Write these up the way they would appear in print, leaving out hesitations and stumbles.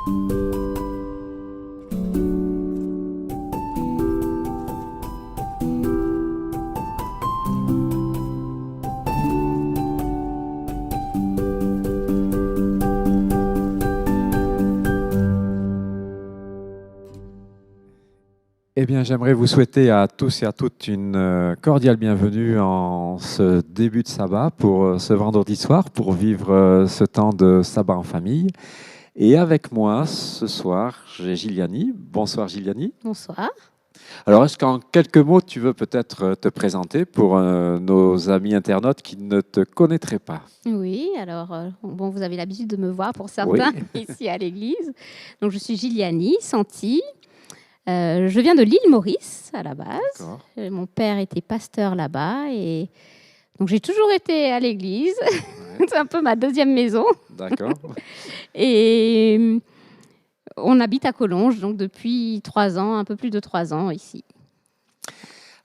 Eh bien, j'aimerais vous souhaiter à tous et à toutes une cordiale bienvenue en ce début de sabbat pour ce vendredi soir, pour vivre ce temps de sabbat en famille. Et avec moi ce soir, j'ai Giliani. Bonsoir Giliani. Bonsoir. Alors, est-ce qu'en quelques mots, tu veux peut-être te présenter pour nos amis internautes qui ne te connaîtraient pas? Oui, alors, bon, vous avez l'habitude de me voir pour certains ici à l'église. Donc, je suis Giliani Santi. Je viens de l'île Maurice à la base. Mon père était pasteur là-bas et donc j'ai toujours été à l'église. Ouais. C'est un peu ma deuxième maison. D'accord. Et on habite à Collonges donc depuis 3 ans, un peu plus de 3 ans ici.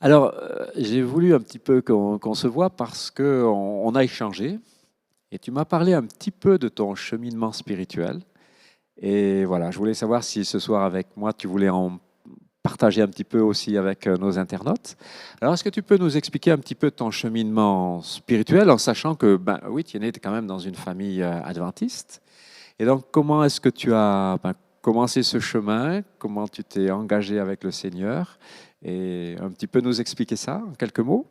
Alors, j'ai voulu un petit peu qu'on se voit parce qu'on a échangé et tu m'as parlé un petit peu de ton cheminement spirituel. Et voilà, je voulais savoir si ce soir avec moi, tu voulais en partager un petit peu aussi avec nos internautes. Alors, est-ce que tu peux nous expliquer un petit peu ton cheminement spirituel en sachant que, oui, tu es né quand même dans une famille adventiste. Et donc, comment est-ce que tu as commencé ce chemin? Comment tu t'es engagé avec le Seigneur? Et un petit peu nous expliquer ça en quelques mots?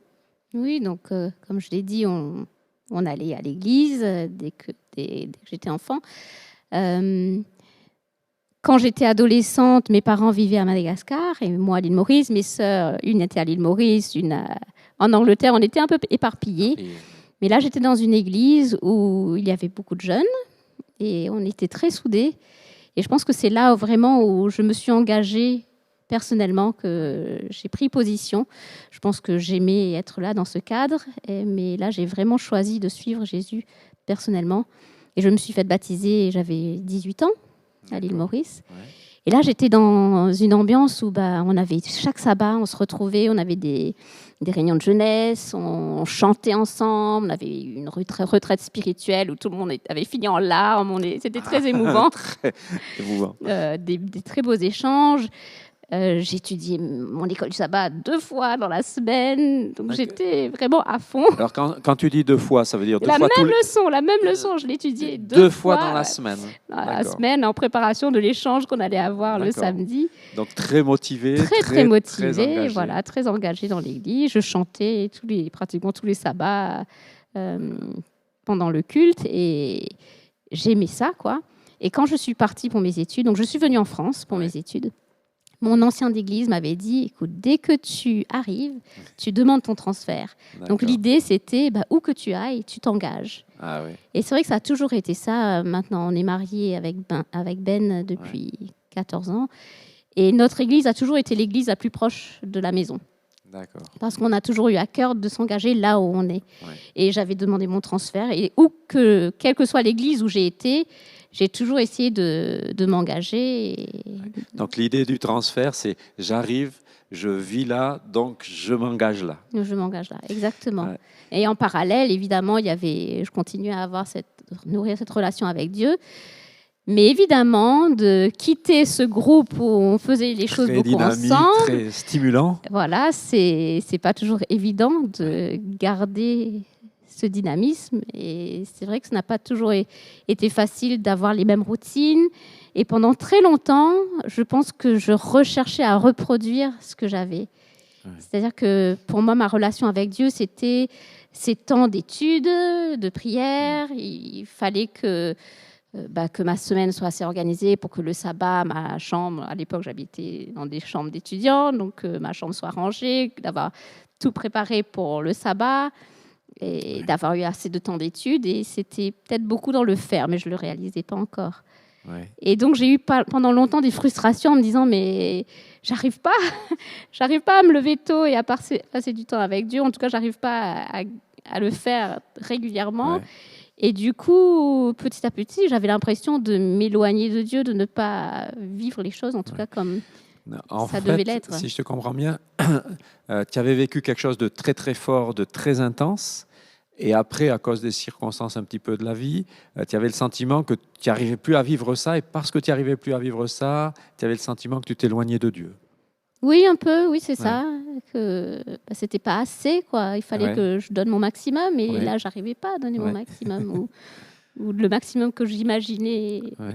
Oui, donc, comme je l'ai dit, on allait à l'église dès que j'étais enfant. Quand j'étais adolescente, mes parents vivaient à Madagascar et moi à l'île Maurice. Mes sœurs, une était à l'île Maurice, une en Angleterre. On était un peu éparpillés. Mais là, j'étais dans une église où il y avait beaucoup de jeunes et on était très soudés. Et je pense que c'est là vraiment où je me suis engagée personnellement, que j'ai pris position. Je pense que j'aimais être là dans ce cadre. Mais là, j'ai vraiment choisi de suivre Jésus personnellement. Et je me suis faite baptiser, j'avais 18 ans. À l'île Maurice. Ouais. Et là, j'étais dans une ambiance où on avait chaque sabbat, on se retrouvait, on avait des réunions de jeunesse, on chantait ensemble, on avait une retraite spirituelle où tout le monde avait fini en larmes. C'était très émouvant. Très émouvant. Des très beaux échanges. J'étudiais mon école du sabbat 2 fois dans la semaine, donc j'étais vraiment à fond. Alors quand tu dis 2 fois, ça veut dire 2 la fois la même leçon, je l'étudiais 2 fois dans la semaine. Dans la semaine, en préparation de l'échange qu'on allait avoir le samedi. Donc très motivé, très motivé, très engagé. Voilà, très engagé dans l'église. Je chantais pratiquement tous les sabbats pendant le culte et j'aimais ça, quoi. Et quand je suis partie pour mes études, donc je suis venue en France pour mes études. Mon ancien d'église m'avait dit, écoute, dès que tu arrives, tu demandes ton transfert. Donc l'idée, c'était, où que tu ailles, tu t'engages. Ah, oui. Et c'est vrai que ça a toujours été ça. Maintenant, on est mariés avec Ben depuis 14 ans. Et notre église a toujours été l'église la plus proche de la maison. D'accord. Parce qu'on a toujours eu à cœur de s'engager là où on est. Ouais. Et j'avais demandé mon transfert. Et quelle que soit l'église où j'ai été, j'ai toujours essayé de m'engager. Donc l'idée du transfert, c'est j'arrive, je vis là, donc je m'engage là. Je m'engage là, exactement. Ouais. Et en parallèle, évidemment, je continuais à nourrir cette relation avec Dieu. Mais évidemment, de quitter ce groupe où on faisait les choses beaucoup dynamique, ensemble, très stimulant. Voilà, c'est pas toujours évident de garder ce dynamisme. Et c'est vrai que ce n'a pas toujours été facile d'avoir les mêmes routines. Et pendant très longtemps, je pense que je recherchais à reproduire ce que j'avais. Ouais. C'est-à-dire que pour moi, ma relation avec Dieu, c'était ces temps d'études, de prière. Il fallait que ma semaine soit assez organisée pour que le sabbat, ma chambre, à l'époque j'habitais dans des chambres d'étudiants, donc ma chambre soit rangée, d'avoir tout préparé pour le sabbat et d'avoir eu assez de temps d'études. Et c'était peut-être beaucoup dans le faire, mais je ne le réalisais pas encore. Ouais. Et donc j'ai eu pendant longtemps des frustrations en me disant mais j'arrive pas à me lever tôt et à passer du temps avec Dieu. En tout cas, j'arrive pas à le faire régulièrement. Ouais. Et du coup, petit à petit, j'avais l'impression de m'éloigner de Dieu, de ne pas vivre les choses, en tout cas comme ça devait l'être. Si je te comprends bien, tu avais vécu quelque chose de très très fort, de très intense, Et après, à cause des circonstances un petit peu de la vie, tu avais le sentiment que tu n'arrivais plus à vivre ça. Et parce que tu n'arrivais plus à vivre ça, tu avais le sentiment que tu t'éloignais de Dieu. Oui, un peu, oui, c'est Ouais. ça. Que c'était pas assez, quoi. Il fallait Ouais. que je donne mon maximum, et Ouais. là, j'arrivais pas à donner Ouais. mon maximum, ou le maximum que j'imaginais Ouais.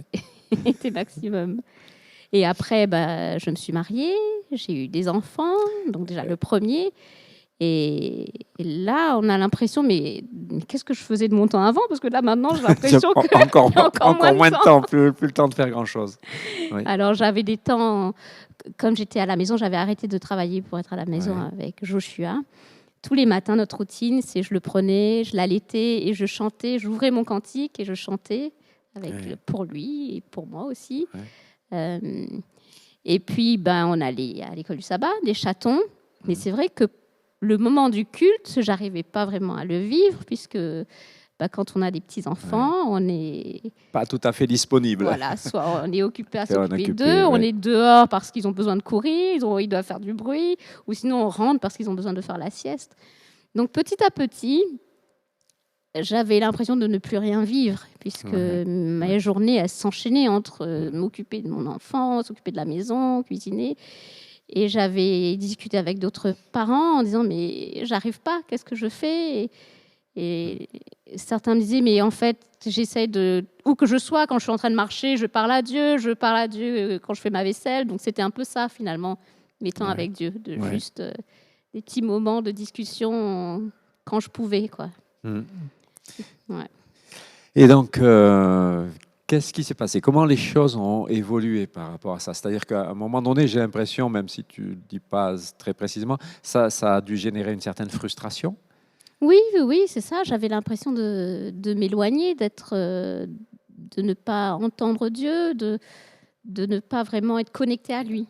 était maximum. Et après, je me suis mariée, j'ai eu des enfants, donc déjà le premier. Et là, on a l'impression, mais qu'est-ce que je faisais de mon temps avant? Parce que là, maintenant, j'ai l'impression que encore, j'ai encore moins de temps, plus le temps de faire grand-chose. Oui. Alors, j'avais des temps, comme j'étais à la maison, j'avais arrêté de travailler pour être à la maison Ouais. avec Joshua. Tous les matins, notre routine, c'est je le prenais, je l'allaitais et je chantais. J'ouvrais mon cantique et je chantais Ouais. pour lui et pour moi aussi. Ouais. Et puis, on allait à l'école du sabbat, des chatons. Mais Mhm. c'est vrai que le moment du culte, j'arrivais pas vraiment à le vivre, puisque quand on a des petits-enfants, on est... Pas tout à fait disponible. Voilà, soit on est occupé à C'est on s'occuper occupé, d'eux, on ouais. est dehors parce qu'ils ont besoin de courir, ils doivent faire du bruit, ou sinon on rentre parce qu'ils ont besoin de faire la sieste. Donc petit à petit, j'avais l'impression de ne plus rien vivre, puisque ma journée, elle s'enchaînait entre m'occuper de mon enfant, s'occuper de la maison, cuisiner. Et j'avais discuté avec d'autres parents en disant, mais j'arrive pas, qu'est-ce que je fais? Et certains me disaient, mais en fait, j'essaie où que je sois, quand je suis en train de marcher, je parle à Dieu quand je fais ma vaisselle. Donc c'était un peu ça, finalement, mes temps avec Dieu, juste des petits moments de discussion quand je pouvais, quoi. Ouais. Et donc, qu'est-ce qui s'est passé? Comment les choses ont évolué par rapport à ça? C'est-à-dire qu'à un moment donné, j'ai l'impression, même si tu ne le dis pas très précisément, ça a dû générer une certaine frustration. Oui, c'est ça. J'avais l'impression de m'éloigner, de ne pas entendre Dieu, de ne pas vraiment être connecté à lui.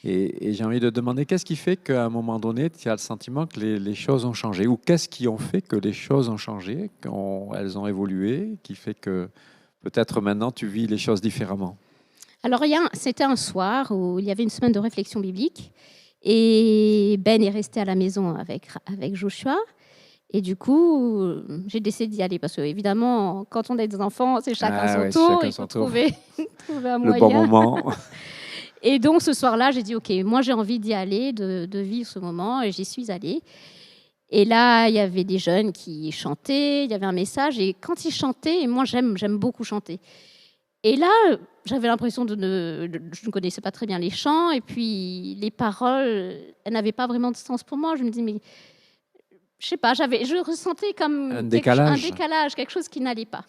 Et j'ai envie de demander, qu'est-ce qui fait qu'à un moment donné, tu as le sentiment que les choses ont changé? Ou qu'est-ce qui ont fait que les choses ont changé, qu'elles ont évolué, qui fait que peut-être maintenant tu vis les choses différemment? Alors, c'était un soir où il y avait une semaine de réflexion biblique. Et Ben est resté à la maison avec Joshua. Et du coup, j'ai décidé d'y aller. Parce que, évidemment, quand on a des enfants, c'est chacun son tour. Il faut trouver un moyen. Le bon moment. Et donc, ce soir-là, j'ai dit, OK, moi, j'ai envie d'y aller, de vivre ce moment. Et j'y suis allée. Et là, il y avait des jeunes qui chantaient. Il y avait un message. Et quand ils chantaient, et moi, j'aime beaucoup chanter. Et là, j'avais l'impression je ne connaissais pas très bien les chants. Et puis, les paroles, elles n'avaient pas vraiment de sens pour moi. Je me dis, mais je sais pas, je ressentais comme un décalage, quelque chose qui n'allait pas.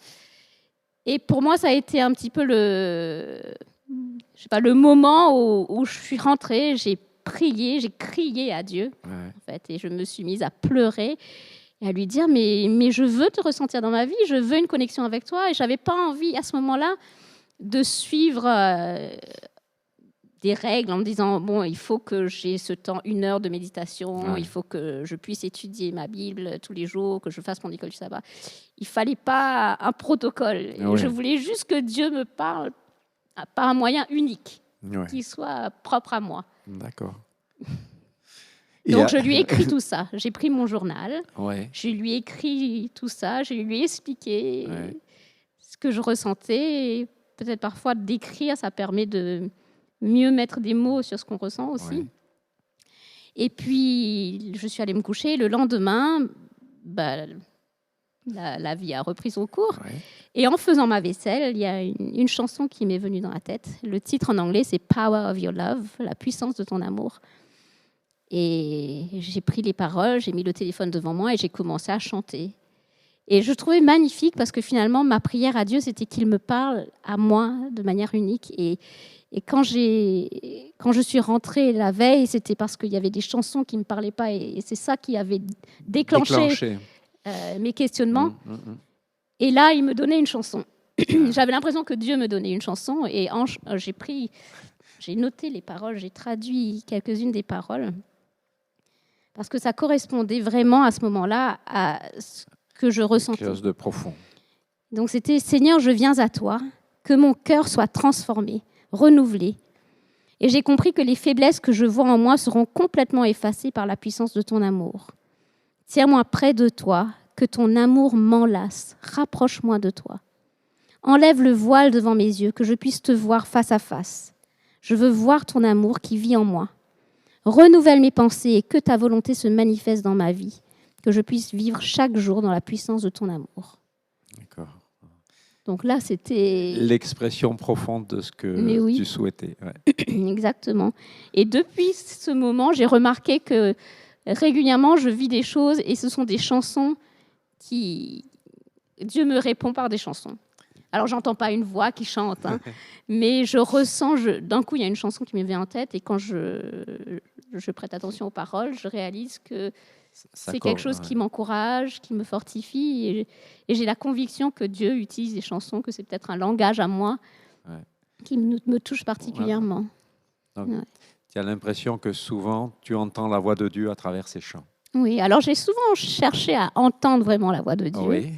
Et pour moi, ça a été un petit peu le moment où je suis rentrée, j'ai crié à Dieu, en fait, et je me suis mise à pleurer et à lui dire, mais je veux te ressentir dans ma vie, je veux une connexion avec toi. Et j'avais pas envie à ce moment-là de suivre des règles en me disant, bon, il faut que j'ai ce temps, 1 heure de méditation, il faut que je puisse étudier ma Bible tous les jours, que je fasse mon école du sabbat. Il fallait pas un protocole. Je voulais juste que Dieu me parle par un moyen unique, qui soit propre à moi. D'accord. Donc, je lui ai écrit tout ça. J'ai pris mon journal, je lui ai écrit tout ça, je lui ai expliqué ce que je ressentais. Et peut-être parfois d'écrire, ça permet de mieux mettre des mots sur ce qu'on ressent aussi. Et puis, je suis allée me coucher. Le lendemain, la vie a repris son cours. Et en faisant ma vaisselle, il y a une chanson qui m'est venue dans la tête. Le titre en anglais, c'est « Power of your love », la puissance de ton amour. Et j'ai pris les paroles, j'ai mis le téléphone devant moi et j'ai commencé à chanter. Et je trouvais magnifique parce que finalement, ma prière à Dieu, c'était qu'il me parle à moi de manière unique. Et quand je suis rentrée la veille, c'était parce qu'il y avait des chansons qui ne me parlaient pas. Et c'est ça qui avait déclenché mes questionnements. Et là, il me donnait une chanson. J'avais l'impression que Dieu me donnait une chanson. Et j'ai noté les paroles, j'ai traduit quelques-unes des paroles. Parce que ça correspondait vraiment à ce moment-là à ce que je ressentais. Quelque chose de profond. Donc c'était « Seigneur, je viens à toi, que mon cœur soit transformé, renouvelé. Et j'ai compris que les faiblesses que je vois en moi seront complètement effacées par la puissance de ton amour. Tiens-moi près de toi, que ton amour m'enlace. Rapproche-moi de toi. Enlève le voile devant mes yeux, que je puisse te voir face à face. Je veux voir ton amour qui vit en moi. Renouvelle mes pensées et que ta volonté se manifeste dans ma vie, que je puisse vivre chaque jour dans la puissance de ton amour. D'accord. Donc là, c'était... L'expression profonde de ce que tu souhaitais. Ouais. Exactement. Et depuis ce moment, j'ai remarqué que régulièrement, je vis des choses et ce sont des chansons qui... Dieu me répond par des chansons. Alors, j'entends pas une voix qui chante, hein, mais je ressens... D'un coup, il y a une chanson qui me vient en tête et quand je prête attention aux paroles, je réalise que c'est quelque chose qui m'encourage, qui me fortifie. Et j'ai la conviction que Dieu utilise des chansons, que c'est peut-être un langage à moi qui me touche particulièrement. Donc, tu as l'impression que souvent, tu entends la voix de Dieu à travers ces chants. Oui, alors j'ai souvent cherché à entendre vraiment la voix de Dieu. Oui.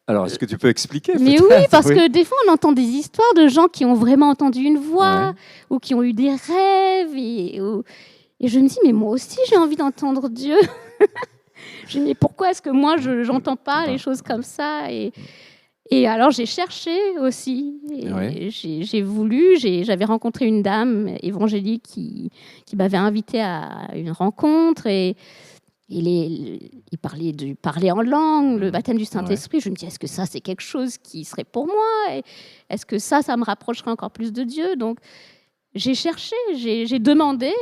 Alors, est-ce que tu peux expliquer? Mais oui, parce que des fois, on entend des histoires de gens qui ont vraiment entendu une voix ou qui ont eu des rêves. Et je me dis, mais moi aussi, j'ai envie d'entendre Dieu. Je me dis, mais pourquoi est-ce que moi, je n'entends pas les choses comme ça? Et alors, j'ai cherché aussi. J'ai voulu. J'avais rencontré une dame évangélique qui m'avait invitée à une rencontre. Et il parlait de parler en langue, le baptême du Saint-Esprit. Je me dis, est-ce que ça, c'est quelque chose qui serait pour moi? Et est-ce que ça me rapprocherait encore plus de Dieu? Donc, j'ai cherché, j'ai demandé.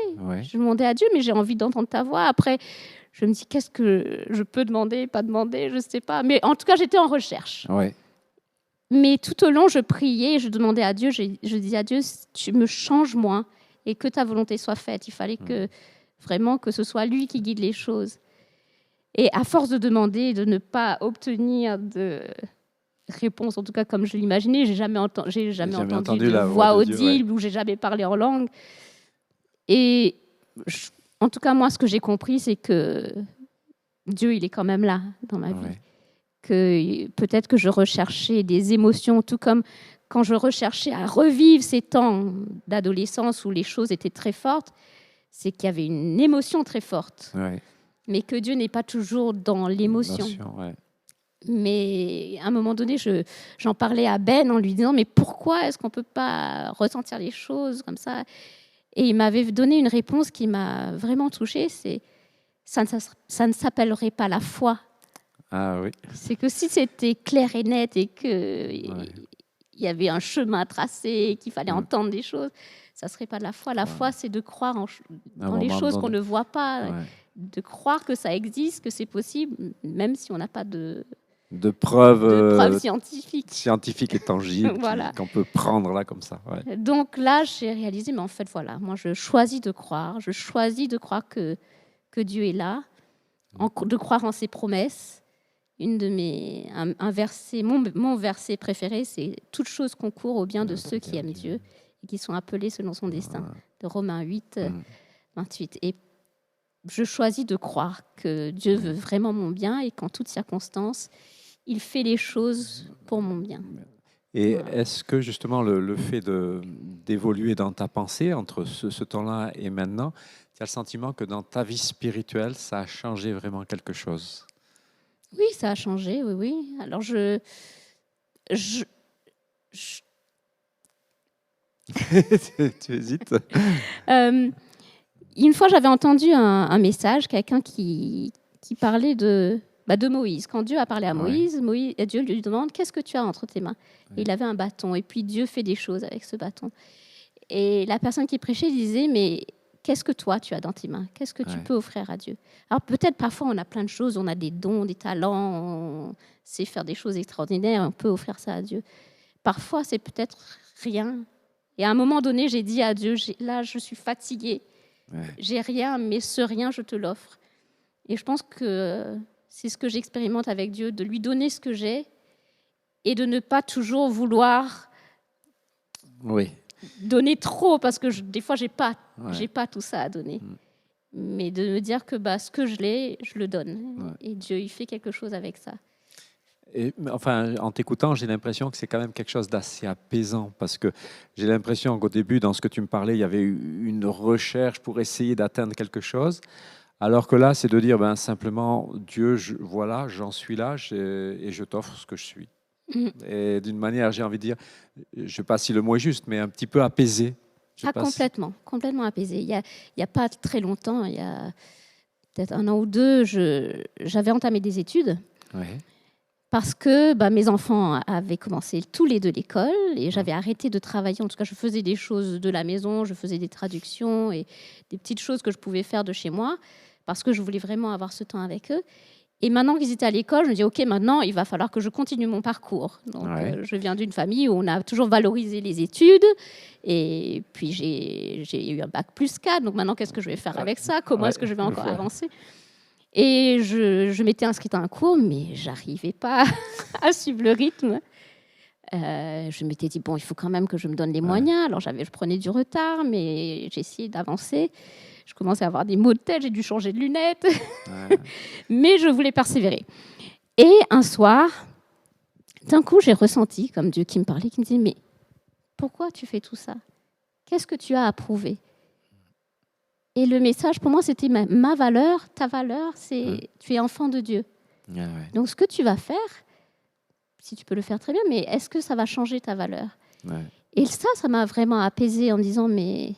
Je demandais à Dieu, mais j'ai envie d'entendre ta voix. Après, je me dis, qu'est-ce que je peux demander, pas demander, je ne sais pas. Mais en tout cas, j'étais en recherche. Mais tout au long, je priais, je demandais à Dieu, je disais à Dieu, tu me changes moi et que ta volonté soit faite. Il fallait que vraiment que ce soit lui qui guide les choses. Et à force de demander et de ne pas obtenir de réponse, en tout cas comme je l'imaginais, j'ai jamais entendu de voix audible ou j'ai jamais parlé en langue. Et en tout cas, moi, ce que j'ai compris, c'est que Dieu, il est quand même là dans ma vie. Que peut-être que je recherchais des émotions, tout comme quand je recherchais à revivre ces temps d'adolescence où les choses étaient très fortes, c'est qu'il y avait une émotion très forte. Mais que Dieu n'est pas toujours dans l'émotion. Mais à un moment donné, j'en parlais à Ben en lui disant, mais pourquoi est-ce qu'on ne peut pas ressentir les choses comme ça? Et il m'avait donné une réponse qui m'a vraiment touchée, c'est ça ne s'appellerait pas la foi. Ah oui. C'est que si c'était clair et net et qu'il y avait un chemin à tracer, qu'il fallait entendre des choses, ça ne serait pas de la foi. La foi, c'est de croire dans les choses qu'on ne voit pas, de croire que ça existe, que c'est possible, même si on n'a pas de preuves scientifiques et tangibles qu'on peut prendre là comme ça. Donc là, j'ai réalisé, mais en fait, voilà, moi, je choisis de croire. Je choisis de croire que Dieu est là, de croire en ses promesses. Un verset, mon verset préféré, c'est « Toutes choses concourent au bien de ceux qui aiment Dieu et qui sont appelés selon son destin » de Romains 8, 28. Et je choisis de croire que Dieu veut vraiment mon bien et qu'en toutes circonstances, il fait les choses pour mon bien. Et est-ce que justement le fait d'évoluer dans ta pensée entre ce temps-là et maintenant, tu as le sentiment que dans ta vie spirituelle, ça a changé vraiment quelque chose? Oui, ça a changé, oui. Alors, tu hésites? Une fois, j'avais entendu un message, quelqu'un qui parlait de Moïse. Quand Dieu a parlé à Moïse, Dieu lui demande « Qu'est-ce que tu as entre tes mains ?» Et il avait un bâton, et puis Dieu fait des choses avec ce bâton. Et la personne qui prêchait disait « Mais qu'est-ce que toi, tu as dans tes mains? Qu'est-ce que tu peux offrir à Dieu ?» Alors peut-être parfois, on a plein de choses, on a des dons, des talents, on sait faire des choses extraordinaires, on peut offrir ça à Dieu. Parfois, c'est peut-être rien. Et à un moment donné, j'ai dit à Dieu, là, je suis fatiguée, j'ai rien, mais ce rien, je te l'offre. Et je pense que c'est ce que j'expérimente avec Dieu, de lui donner ce que j'ai et de ne pas toujours vouloir donner trop, parce que des fois, j'ai pas tout ça à donner. Mais de me dire que ce que je l'ai, je le donne. Et Dieu, il fait quelque chose avec ça. Et, enfin, en t'écoutant, j'ai l'impression que c'est quand même quelque chose d'assez apaisant, parce que j'ai l'impression qu'au début, dans ce que tu me parlais, il y avait une recherche pour essayer d'atteindre quelque chose, Alors que là, c'est de dire ben, simplement, Dieu, voilà, j'en suis là et je t'offre ce que je suis. Mm. Et d'une manière, j'ai envie de dire, je ne sais pas si le mot est juste, mais un petit peu apaisé. Je sais Ah, pas si- complètement, complètement apaisé. Il y a pas très longtemps, il y a peut-être 1 an ou 2, j'avais entamé des études Ouais. parce que bah, mes enfants avaient commencé tous les deux l'école et j'avais arrêté de travailler. En tout cas, je faisais des choses de la maison, je faisais des traductions et des petites choses que je pouvais faire de chez moi parce que je voulais vraiment avoir ce temps avec eux. Et maintenant qu'ils étaient à l'école, je me dis, OK, maintenant, il va falloir que je continue mon parcours. Donc, Ouais. je viens d'une famille où on a toujours valorisé les études. Et puis, j'ai eu un bac plus 4. Donc, maintenant, qu'est-ce que je vais faire avec ça? Comment Ouais, est-ce que je vais encore voilà. avancer? Et je m'étais inscrite à un cours, mais j'arrivais pas à suivre le rythme. Je m'étais dit, bon, il faut quand même que je me donne les moyens. Alors, je prenais du retard, mais j'ai essayé d'avancer. Je commençais à avoir des maux de tête, j'ai dû changer de lunettes. Ouais. Mais je voulais persévérer. Et un soir, d'un coup, j'ai ressenti comme Dieu qui me parlait, qui me disait, mais pourquoi tu fais tout ça? Qu'est-ce que tu as à prouver? Et le message, pour moi, c'était ma valeur, ta valeur, c'est tu es enfant de Dieu. Ouais, ouais. Donc, ce que tu vas faire, si tu peux le faire très bien, mais est-ce que ça va changer ta valeur? Ouais. Et ça m'a vraiment apaisée en me disant, mais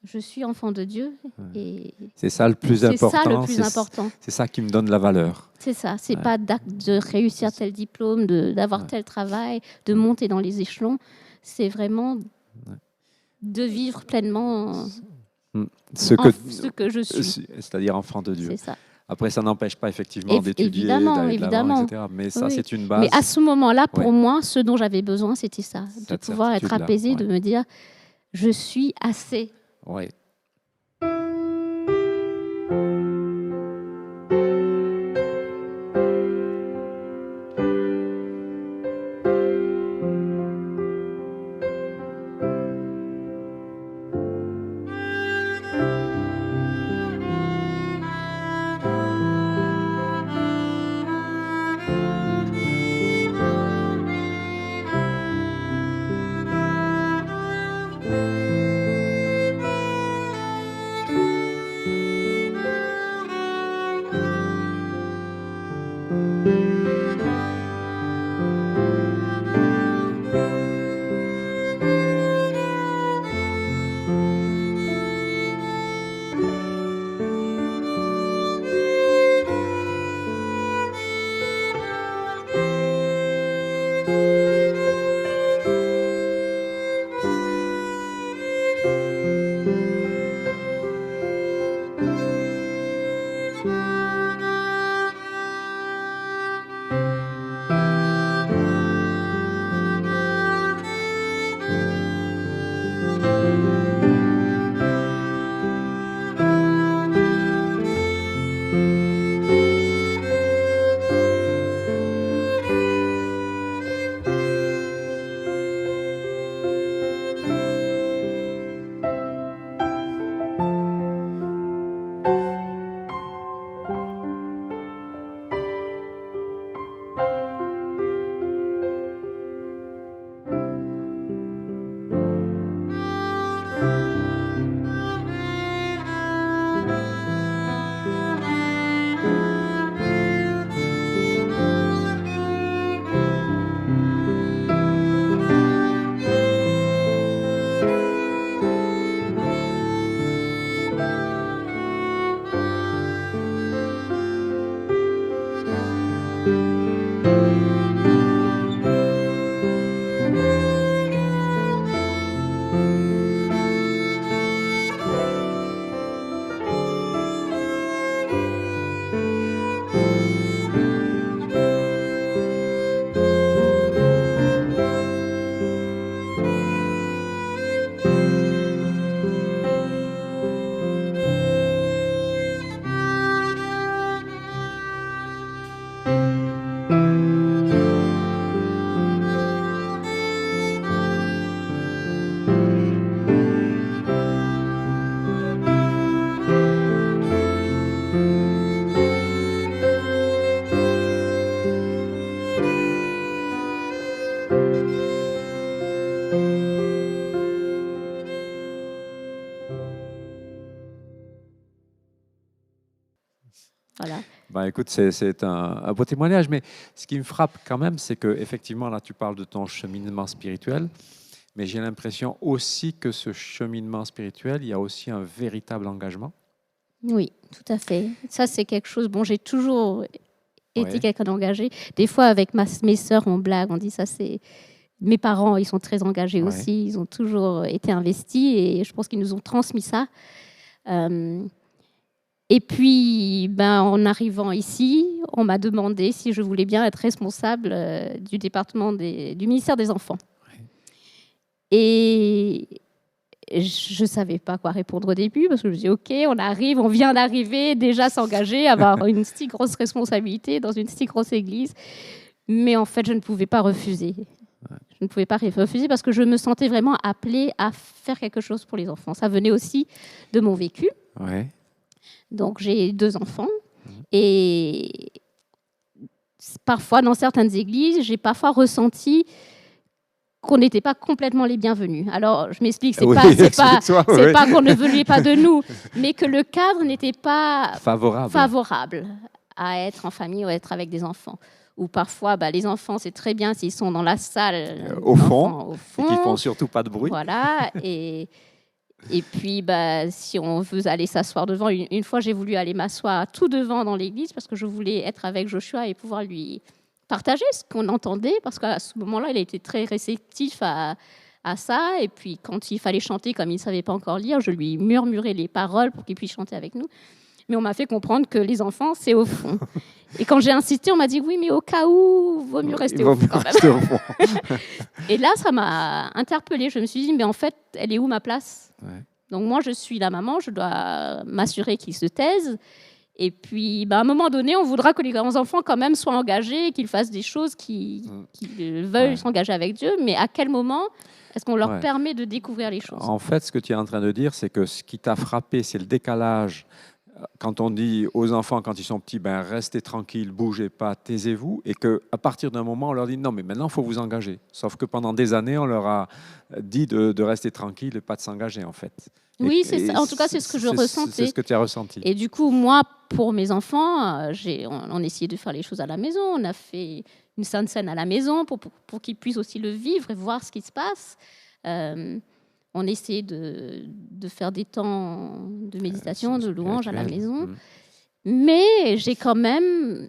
je suis enfant de Dieu et C'est ça le plus c'est important. ça le plus important. C'est ça qui me donne la valeur. C'est ça, c'est pas de réussir tel diplôme, d'avoir tel travail, de monter dans les échelons. C'est vraiment de vivre pleinement Ce que, ce que je suis. c'est-à-dire enfant de Dieu. C'est ça. Après, ça n'empêche pas effectivement d'étudier, Évidemment, d'aller de l'avant, évidemment. etc. Mais ça, Oui. c'est une base. Mais à ce moment-là, pour Ouais. moi, ce dont j'avais besoin, c'était ça, de Cette pouvoir être certitude-là, apaisée, ouais. de me dire, je suis assez. Ouais. Ben, écoute, c'est un beau témoignage, mais ce qui me frappe quand même, c'est que effectivement, là, tu parles de ton cheminement spirituel, mais j'ai l'impression aussi que ce cheminement spirituel, il y a aussi un véritable engagement. Oui, tout à fait. Ça, c'est quelque chose. Bon, j'ai toujours été Ouais. quelqu'un d'engagé. Des fois, avec mes sœurs, on blague, on dit ça, c'est. Mes parents, ils sont très engagés Ouais. aussi. Ils ont toujours été investis et je pense qu'ils nous ont transmis ça. Et puis, en arrivant ici, on m'a demandé si je voulais bien être responsable du département du ministère des Enfants. Ouais. Et je ne savais pas quoi répondre au début parce que je me dis, OK, on vient d'arriver, déjà s'engager, avoir une si grosse responsabilité dans une si grosse église. Mais en fait, je ne pouvais pas refuser. Je ne pouvais pas refuser parce que je me sentais vraiment appelée à faire quelque chose pour les enfants. Ça venait aussi de mon vécu. Ouais. Donc, j'ai 2 enfants et parfois, dans certaines églises, j'ai parfois ressenti qu'on n'était pas complètement les bienvenus. Alors, je m'explique, c'est pas qu'on ne voulait pas de nous, mais que le cadre n'était pas favorable à être en famille ou à être avec des enfants. Ou parfois, les enfants, c'est très bien s'ils sont dans la salle au fond, et qu'ils font surtout pas de bruit. Voilà, et puis, si on veut aller s'asseoir devant, une fois, j'ai voulu aller m'asseoir tout devant dans l'église parce que je voulais être avec Joshua et pouvoir lui partager ce qu'on entendait, parce qu'à ce moment-là, il était très réceptif à ça. Et puis, quand il fallait chanter, comme il ne savait pas encore lire, je lui murmurais les paroles pour qu'il puisse chanter avec nous. Mais on m'a fait comprendre que les enfants, c'est au fond. Et quand j'ai insisté, on m'a dit, oui, mais au cas où, il vaut mieux rester au fond quand même. Et là, ça m'a interpellée. Je me suis dit, mais en fait, elle est où ma place ? Ouais. Donc moi, je suis la maman, je dois m'assurer qu'ils se taisent. Et puis, à un moment donné, on voudra que les grands-enfants quand même soient engagés, qu'ils fassent des choses, qu'ils veuillent s'engager avec Dieu. Mais à quel moment est-ce qu'on leur permet de découvrir les choses ? En fait, ce que tu es en train de dire, c'est que ce qui t'a frappé, c'est le décalage. Quand on dit aux enfants, quand ils sont petits, restez tranquilles, bougez pas, taisez-vous, et qu'à partir d'un moment, on leur dit non, mais maintenant, il faut vous engager. Sauf que pendant des années, on leur a dit de rester tranquille et pas de s'engager, en fait. Oui, c'est ça. En tout cas, c'est ce que je ressentais. C'est ce que tu as ressenti. Et du coup, moi, pour mes enfants, on essayait de faire les choses à la maison. On a fait une sainte scène à la maison pour qu'ils puissent aussi le vivre et voir ce qui se passe. On essayait de faire des temps de méditation, de louange à la maison. Mais j'ai quand même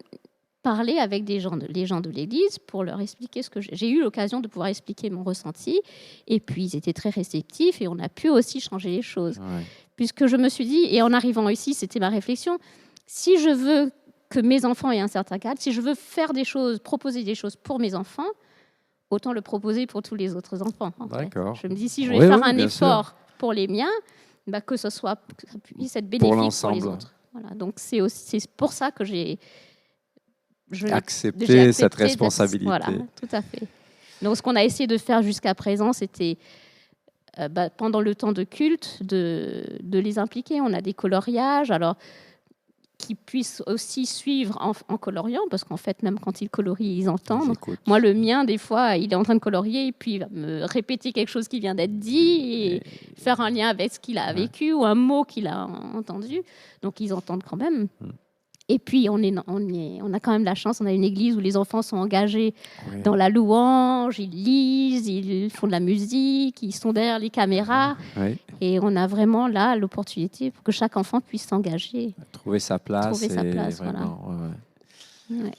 parlé avec les gens de l'église pour leur expliquer ce que j'ai eu l'occasion de pouvoir expliquer mon ressenti. Et puis, ils étaient très réceptifs et on a pu aussi changer les choses. Ouais. Puisque je me suis dit, et en arrivant ici, c'était ma réflexion, si je veux que mes enfants aient un certain cadre, si je veux faire des choses, proposer des choses pour mes enfants, autant le proposer pour tous les autres enfants. D'accord. Je me dis, si je vais faire un effort pour les miens, que ça puisse être bénéfique pour les autres. Voilà. Donc, c'est pour ça que j'ai accepté cette responsabilité. Voilà, tout à fait. Donc, ce qu'on a essayé de faire jusqu'à présent, c'était, pendant le temps de culte, de les impliquer. On a des coloriages, alors qui puissent aussi suivre en coloriant, parce qu'en fait, même quand ils colorient, ils entendent. Moi, le mien, des fois, il est en train de colorier, et puis il va me répéter quelque chose qui vient d'être dit, et faire un lien avec ce qu'il a vécu, ou un mot qu'il a entendu. Donc, ils entendent quand même. Et puis, on a quand même la chance, on a une église où les enfants sont engagés dans la louange, ils lisent, ils font de la musique, ils sont derrière les caméras. Et on a vraiment là l'opportunité pour que chaque enfant puisse s'engager. Trouver sa place. Vraiment, voilà.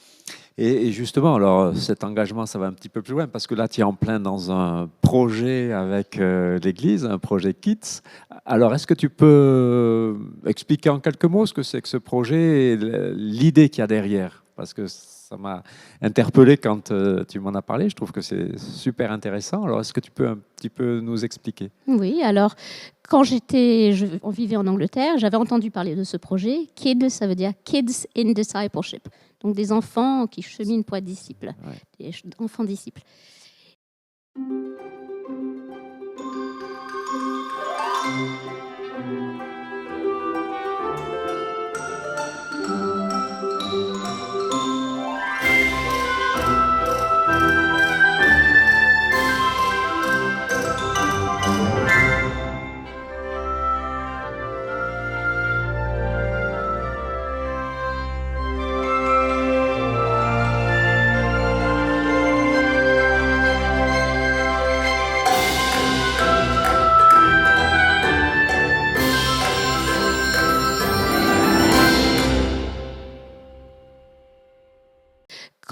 Et justement, alors, cet engagement, ça va un petit peu plus loin, parce que là, tu es en plein dans un projet avec l'Église, un projet Kids. Alors, est-ce que tu peux expliquer en quelques mots ce que c'est que ce projet et l'idée qu'il y a derrière ? Parce que ça m'a interpellé quand tu m'en as parlé. Je trouve que c'est super intéressant. Alors, est-ce que tu peux un petit peu nous expliquer ? Oui, alors, quand on vivait en Angleterre, j'avais entendu parler de ce projet. Kids, ça veut dire Kids in Discipleship. Donc, des enfants qui cheminent pour être disciples, des enfants disciples.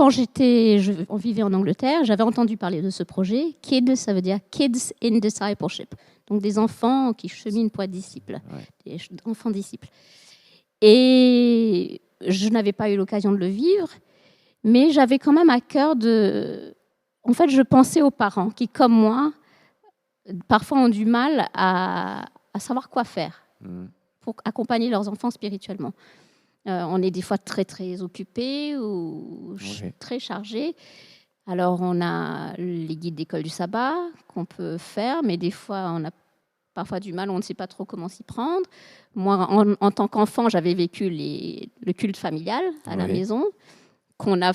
quand on vivait en Angleterre, j'avais entendu parler de ce projet. KID, ça veut dire Kids in Discipleship. Donc des enfants qui cheminent pour être disciples, des enfants disciples. Et je n'avais pas eu l'occasion de le vivre, mais j'avais quand même à cœur de... En fait, je pensais aux parents qui, comme moi, parfois ont du mal à savoir quoi faire pour accompagner leurs enfants spirituellement. On est des fois très, très occupés ou très chargés. Alors, on a les guides d'école du sabbat qu'on peut faire, mais des fois, on a parfois du mal, on ne sait pas trop comment s'y prendre. Moi, en tant qu'enfant, j'avais vécu le culte familial à la maison, qu'on a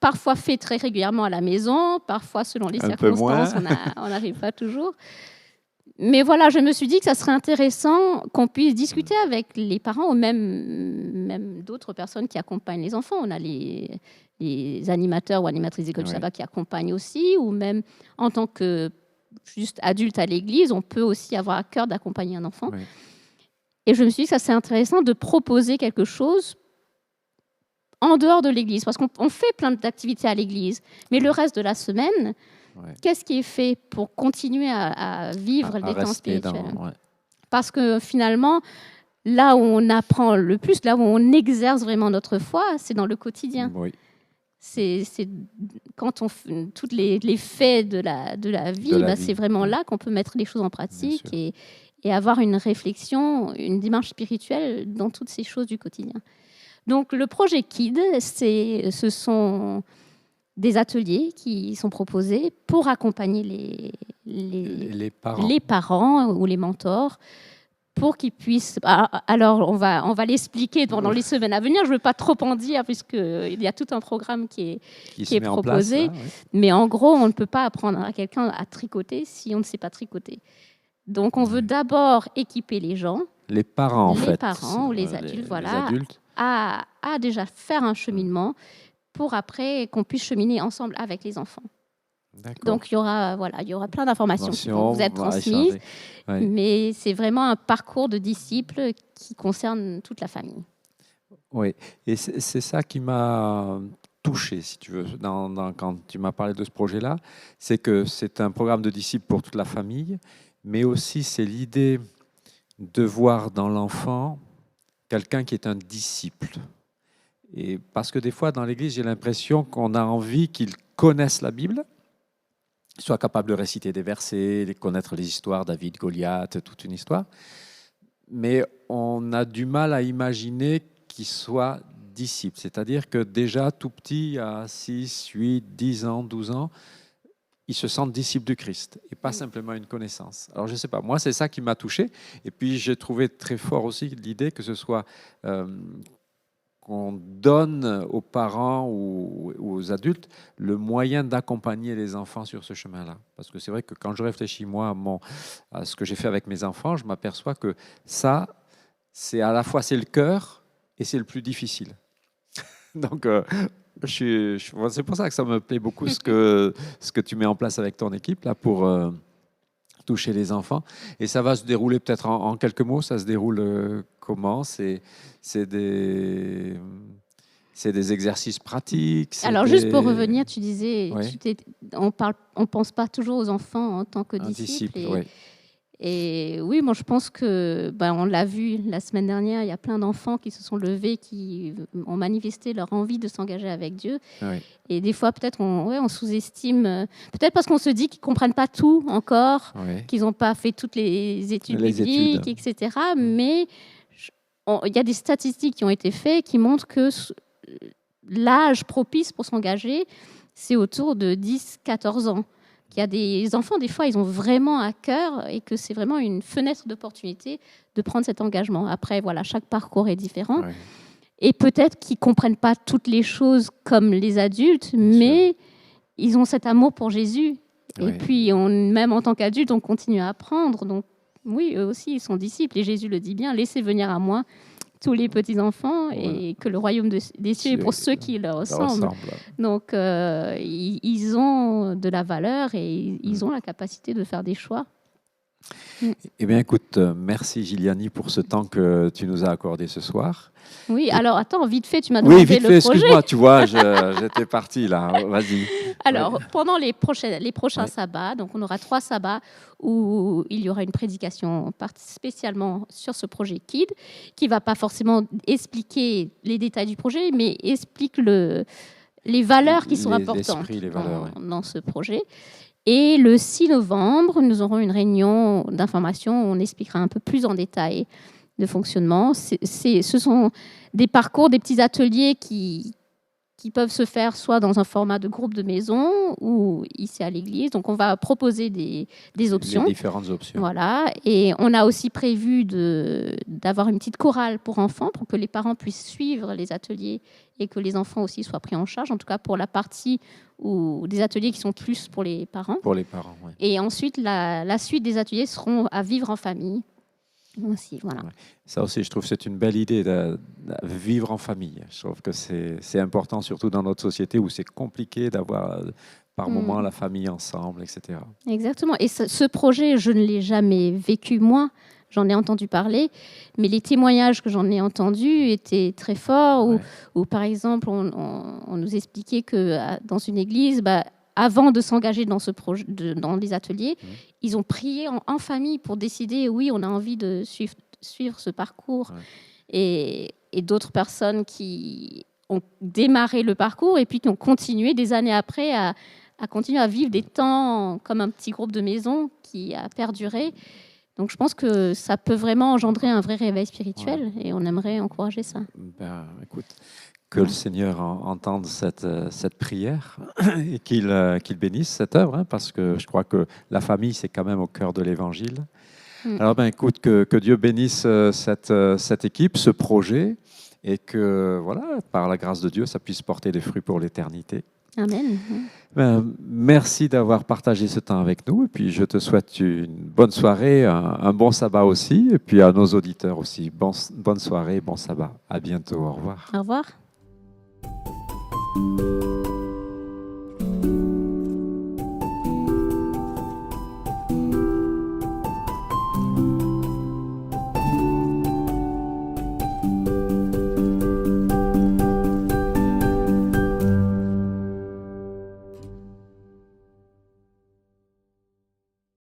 parfois fait très régulièrement à la maison, parfois, selon les circonstances, on n'arrive pas toujours. Mais voilà, je me suis dit que ça serait intéressant qu'on puisse discuter avec les parents ou même d'autres personnes qui accompagnent les enfants. On a les animateurs ou animatrices d'école du sabbat qui accompagnent aussi, ou même en tant que juste adulte à l'église, on peut aussi avoir à cœur d'accompagner un enfant. Et je me suis dit que ça serait intéressant de proposer quelque chose en dehors de l'église, parce qu'on fait plein d'activités à l'église, mais le reste de la semaine... Qu'est-ce qui est fait pour continuer à vivre les temps spirituels ? Parce que finalement, là où on apprend le plus, là où on exerce vraiment notre foi, c'est dans le quotidien. C'est quand on fait tous les faits de la vie, c'est vraiment là qu'on peut mettre les choses en pratique et avoir une réflexion, une démarche spirituelle dans toutes ces choses du quotidien. Donc le projet KID, ce sont... des ateliers qui sont proposés pour accompagner les parents ou les mentors pour qu'ils puissent... Alors, on va l'expliquer pendant les semaines à venir. Je ne veux pas trop en dire puisqu'il y a tout un programme qui est proposé. Place, là, mais en gros, on ne peut pas apprendre à quelqu'un à tricoter si on ne sait pas tricoter. Donc, on veut d'abord équiper les gens. Les parents, les parents ou les adultes, voilà, les adultes. À déjà faire un cheminement pour après qu'on puisse cheminer ensemble avec les enfants. Donc, il y aura plein d'informations qui vont vous être transmises, mais c'est vraiment un parcours de disciples qui concerne toute la famille. Oui, et c'est ça qui m'a touché, si tu veux, quand tu m'as parlé de ce projet-là, c'est que c'est un programme de disciples pour toute la famille, mais aussi c'est l'idée de voir dans l'enfant quelqu'un qui est un disciple. Et parce que des fois, dans l'Église, j'ai l'impression qu'on a envie qu'ils connaissent la Bible, soient capables de réciter des versets, de connaître les histoires, David, Goliath, toute une histoire. Mais on a du mal à imaginer qu'ils soient disciples. C'est-à-dire que déjà, tout petit, à 6, 8, 10 ans, 12 ans, ils se sentent disciples du Christ et pas simplement une connaissance. Alors, je ne sais pas, moi, c'est ça qui m'a touché. Et puis, j'ai trouvé très fort aussi l'idée que ce soit... qu'on donne aux parents ou aux adultes le moyen d'accompagner les enfants sur ce chemin-là. Parce que c'est vrai que quand je réfléchis, moi, à ce que j'ai fait avec mes enfants, je m'aperçois que ça, c'est à la fois c'est le cœur et c'est le plus difficile. Donc, c'est pour ça que ça me plaît beaucoup ce que tu mets en place avec ton équipe là pour... toucher les enfants. Et ça va se dérouler peut-être en quelques mots. Ça se déroule comment ? C'est des exercices pratiques. Alors, juste pour revenir, tu disais, on pense pas toujours aux enfants en tant que disciples. Et oui, moi, je pense que, on l'a vu la semaine dernière, il y a plein d'enfants qui se sont levés, qui ont manifesté leur envie de s'engager avec Dieu. Et des fois, peut-être, on sous-estime, peut-être parce qu'on se dit qu'ils ne comprennent pas tout encore, qu'ils n'ont pas fait toutes les études bibliques, etc. Mais il y a des statistiques qui ont été faites qui montrent que l'âge propice pour s'engager, c'est autour de 10-14 ans. Il y a des enfants, des fois, ils ont vraiment à cœur et que c'est vraiment une fenêtre d'opportunité de prendre cet engagement. Après, voilà, chaque parcours est différent. Et peut-être qu'ils ne comprennent pas toutes les choses comme les adultes, mais ils ont cet amour pour Jésus. Et puis, même en tant qu'adultes, on continue à apprendre. Donc, oui, eux aussi, ils sont disciples. Et Jésus le dit bien, laissez venir à moi tous les petits-enfants et que le royaume des cieux est pour ceux qui leur ressemblent. Donc, ils ont de la valeur et ils ont la capacité de faire des choix Eh bien, écoute, merci Giliani pour ce temps que tu nous as accordé ce soir. Oui, alors attends, vite fait, tu m'as Oui, demandé vite le fait, projet. excuse-moi, tu vois, j'étais parti là. Vas-y. Alors, Ouais. pendant les prochains Ouais. sabbats, donc on aura 3 sabbats où il y aura une prédication spécialement sur ce projet KID, qui ne va pas forcément expliquer les détails du projet, mais explique les valeurs qui sont importantes L'esprit, les valeurs. Ouais. dans ce projet. Et le 6 novembre, nous aurons une réunion d'information où on expliquera un peu plus en détail le fonctionnement. Ce sont des parcours, des petits ateliers qui peuvent se faire soit dans un format de groupe de maison ou ici à l'église. Donc, on va proposer des options. Les différentes options. Voilà. Et on a aussi prévu d'avoir une petite chorale pour enfants, pour que les parents puissent suivre les ateliers et que les enfants aussi soient pris en charge, en tout cas pour la partie ou des ateliers qui sont plus pour les parents. Pour les parents, oui. Et ensuite, la suite des ateliers seront à vivre en famille. Aussi, voilà. Ouais. Ça aussi, je trouve que c'est une belle idée de vivre en famille. Je trouve que c'est important, surtout dans notre société où c'est compliqué d'avoir par moment la famille ensemble, etc. Exactement. Et ce projet, je ne l'ai jamais vécu moi. J'en ai entendu parler, mais les témoignages que j'en ai entendus étaient très forts. Ouais. Où, par exemple, on nous expliquait que dans une église, avant de s'engager dans ce projet, dans les ateliers, ils ont prié en famille pour décider, oui, on a envie de suivre ce parcours. Ouais. Et d'autres personnes qui ont démarré le parcours et puis qui ont continué des années après à continuer à vivre des temps comme un petit groupe de maison qui a perduré. Donc, je pense que ça peut vraiment engendrer un vrai réveil spirituel et on aimerait encourager ça. Écoute, que le Seigneur entende cette prière et qu'il bénisse cette œuvre, parce que je crois que la famille, c'est quand même au cœur de l'Évangile. Alors, écoute, que Dieu bénisse cette équipe, ce projet, et que, voilà, par la grâce de Dieu, ça puisse porter des fruits pour l'éternité. Amen. Merci d'avoir partagé ce temps avec nous. Et puis, je te souhaite une bonne soirée, un bon sabbat aussi. Et puis, à nos auditeurs aussi, bonne soirée, bon sabbat. À bientôt. Au revoir. Au revoir.